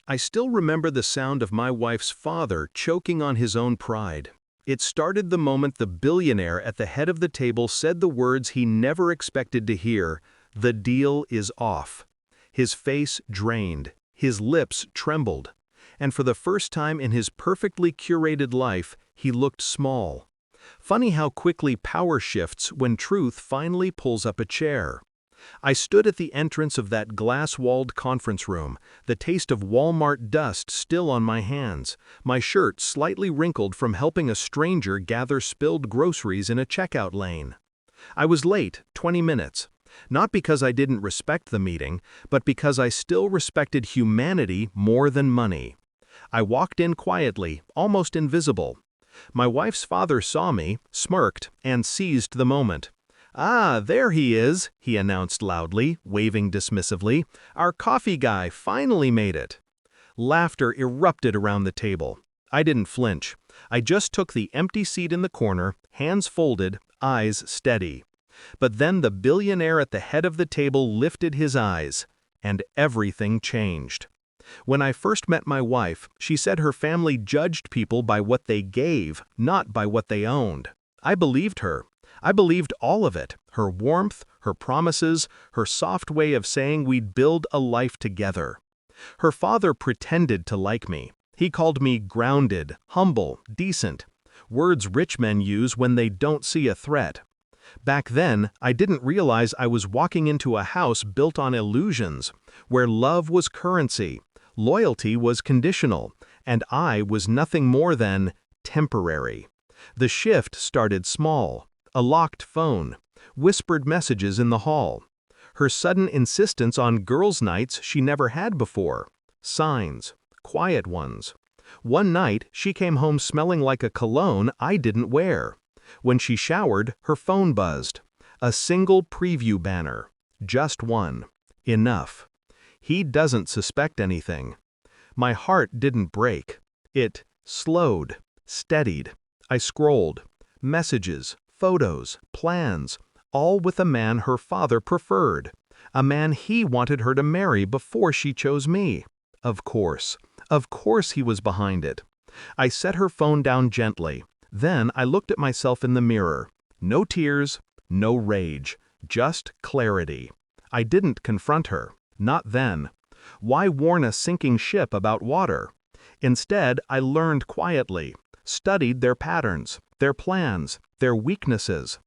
I still remember the sound of my wife's father choking on his own pride. It started the moment the billionaire at the head of the table said the words he never expected to hear, "The deal is off." His face drained, his lips trembled, and for the first time in his perfectly curated life, he looked small. Funny how quickly power shifts when truth finally pulls up a chair. I stood at the entrance of that glass-walled conference room, the taste of Walmart dust still on my hands, my shirt slightly wrinkled from helping a stranger gather spilled groceries in a checkout lane. I was late, 20 minutes. Not because I didn't respect the meeting, but because I still respected humanity more than money. I walked in quietly, almost invisible. My wife's father saw me, smirked, and seized the moment. "Ah, there he is," he announced loudly, waving dismissively. "Our coffee guy finally made it." Laughter erupted around the table. I didn't flinch. I just took the empty seat in the corner, hands folded, eyes steady. But then the billionaire at the head of the table lifted his eyes, and everything changed. When I first met my wife, she said her family judged people by what they gave, not by what they owned. I believed her. I believed all of it, her warmth, her promises, her soft way of saying we'd build a life together. Her father pretended to like me. He called me grounded, humble, decent, words rich men use when they don't see a threat. Back then, I didn't realize I was walking into a house built on illusions, where love was currency, loyalty was conditional, and I was nothing more than temporary. The shift started small. A locked phone, whispered messages in the hall, her sudden insistence on girls' nights she never had before, signs, quiet ones. One night, she came home smelling like a cologne I didn't wear. When she showered, her phone buzzed. A single preview banner. Just one. Enough. He doesn't suspect anything. My heart didn't break. It slowed, steadied. I scrolled. Messages. Photos, plans, all with a man her father preferred, a man he wanted her to marry before she chose me. Of course he was behind it. I set her phone down gently. Then I looked at myself in the mirror. No tears, no rage, just clarity. I didn't confront her. Not then. Why warn a sinking ship about water? Instead, I learned quietly, studied their patterns, their plans, their weaknesses.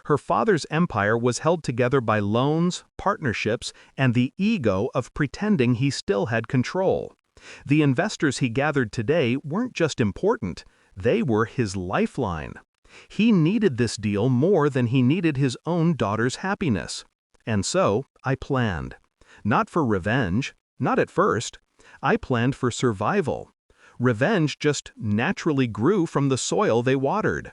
Her father's empire was held together by loans, partnerships, and the ego of pretending he still had control. The investors he gathered today weren't just important, they were his lifeline. He needed this deal more than he needed his own daughter's happiness. And so, I planned. Not for revenge, not at first. I planned for survival. Revenge just naturally grew from the soil they watered.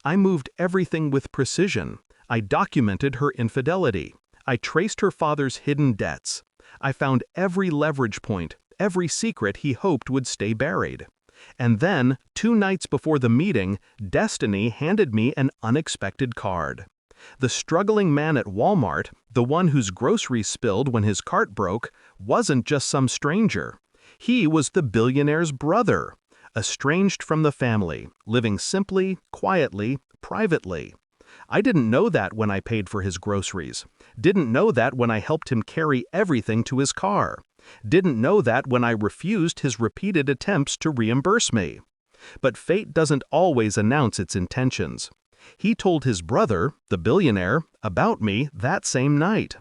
I moved everything with precision. I documented her infidelity. I traced her father's hidden debts. I found every leverage point, every secret he hoped would stay buried. And then, 2 nights before the meeting, destiny handed me an unexpected card. The struggling man at Walmart, the one whose groceries spilled when his cart broke, wasn't just some stranger. He was the billionaire's brother, estranged from the family, living simply, quietly, privately. I didn't know that when I paid for his groceries. Didn't know that when I helped him carry everything to his car. Didn't know that when I refused his repeated attempts to reimburse me. But fate doesn't always announce its intentions. He told his brother, the billionaire, about me that same night.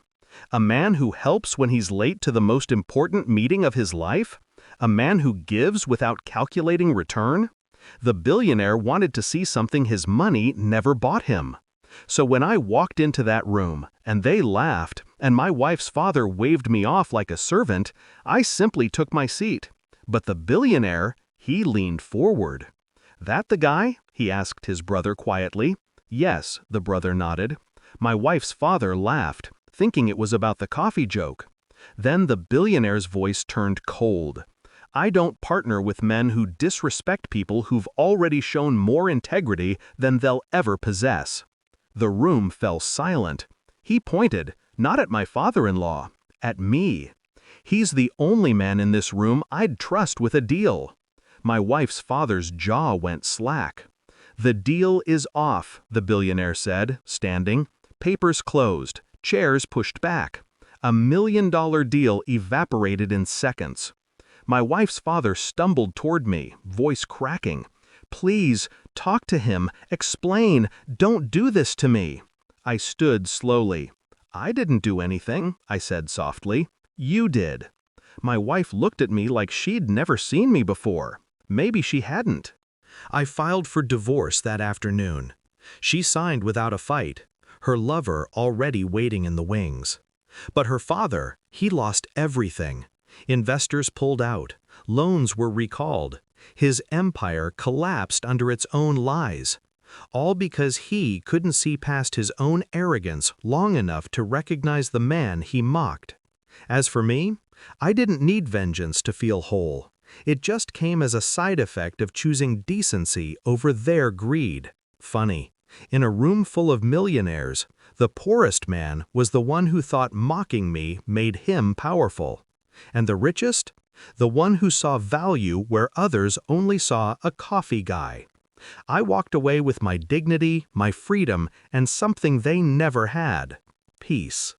A man who helps when he's late to the most important meeting of his life? A man who gives without calculating return? The billionaire wanted to see something his money never bought him. So when I walked into that room, and they laughed, and my wife's father waved me off like a servant, I simply took my seat. But the billionaire, he leaned forward. "That the guy?" he asked his brother quietly. "Yes," the brother nodded. My wife's father laughed, thinking it was about the coffee joke. Then the billionaire's voice turned cold. "I don't partner with men who disrespect people who've already shown more integrity than they'll ever possess." The room fell silent. He pointed, not at my father-in-law, at me. He's the only man in this room I'd trust with a deal. My wife's father's jaw went slack. The deal is off, the billionaire said, standing. Papers closed, chairs pushed back. $1 million deal evaporated in seconds. My wife's father stumbled toward me, voice cracking. Please, talk to him, explain, don't do this to me. I stood slowly. I didn't do anything, I said softly. You did. My wife looked at me like she'd never seen me before. Maybe she hadn't. I filed for divorce that afternoon. She signed without a fight, her lover already waiting in the wings. But her father, he lost everything. Investors pulled out, loans were recalled. His empire collapsed under its own lies. All because he couldn't see past his own arrogance long enough to recognize the man he mocked. As for me, I didn't need vengeance to feel whole. It just came as a side effect of choosing decency over their greed. Funny, in a room full of millionaires, the poorest man was the one who thought mocking me made him powerful. And the richest? The one who saw value where others only saw a coffee guy. I walked away with my dignity, my freedom, and something they never had: peace.